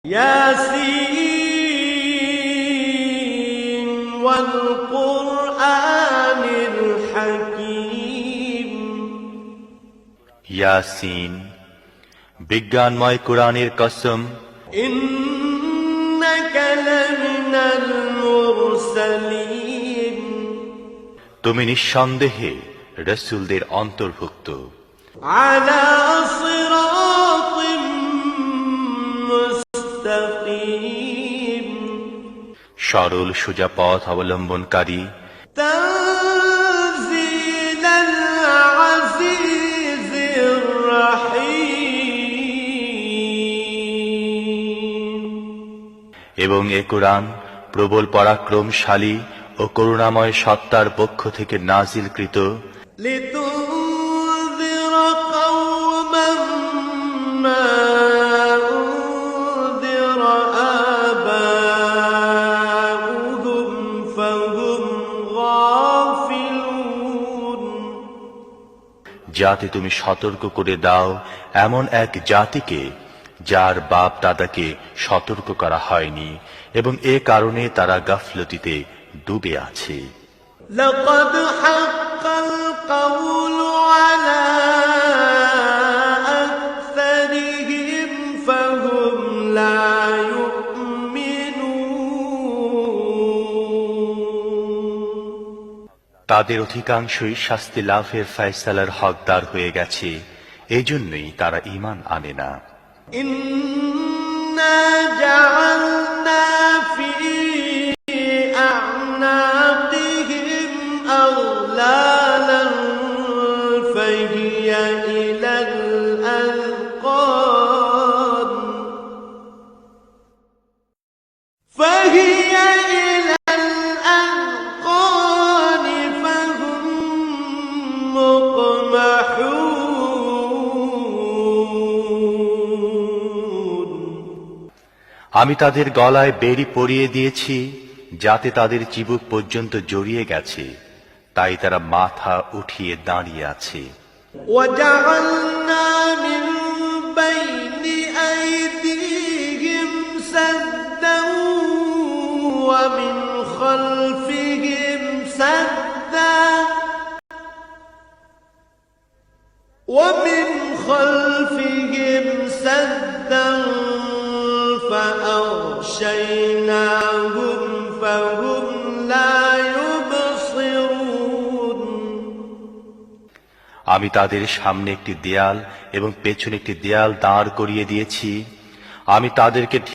ইয়াসিন ওয়াল কুরআনিল হাকীম। ইয়াসিন, বিজ্ঞানময় কোরআনের কসম। ইন্নাকা লামিনাল মুরসালিন, তুমি নিঃসন্দেহে রাসূলদের অন্তর্ভুক্ত। আলা সিরাতিম মুস্তাকিম, সরল সোজা পথ অবলম্বনকারী। তানজিলাল আজিজির রাহিম, এবং এ কোরআন প্রবল পরাক্রমশালী ও করুণাময় সত্তার পক্ষ থেকে নাজিলকৃত। লিতুনযিরা কওমান মা উনযিরা আবাউহুম ফাহুম গাফিলুন, যাতে তুমি সতর্ক করে দাও এমন এক জাতিকে যার বাপ দাদাকে সতর্ক করা হয়নি, এবং এ কারণে তারা গাফলতিতে ডুবে আছে। লাকাদ হাক্কাল কাওলু আলা আকসারিহিম ফাহুম লা ইউমিনুন, তাদের অধিকাংশই শাস্তি লাভের ফয়সালার হকদার হয়ে গেছে, এজন্যই তারা ঈমান আনে না। ইন্না জাআলনা ফি আ'নাকিহিম আগলালান ফাহিয়া ইলাল আযকান ফাহিয়া ইলাল আযকান ফাহুম মুকমাহুন, আমি তাদের গলায় বেড়ি পরিয়ে দিয়েছি যাতে তাদের চিবুক পর্যন্ত জড়িয়ে গেছে, তাই তারা মাথা উঠিয়ে দাঁড়িয়ে আছে। وجعلنا من بين أيديهم سدا ومن خلفهم سدا فأغشيناهم فهم لا يبصرون, আমি তাদের সামনে একটি দেয়াল এবং পেছনে একটি দেয়াল দাঁড় করিয়ে দিয়েছি। আমি তাদেরকে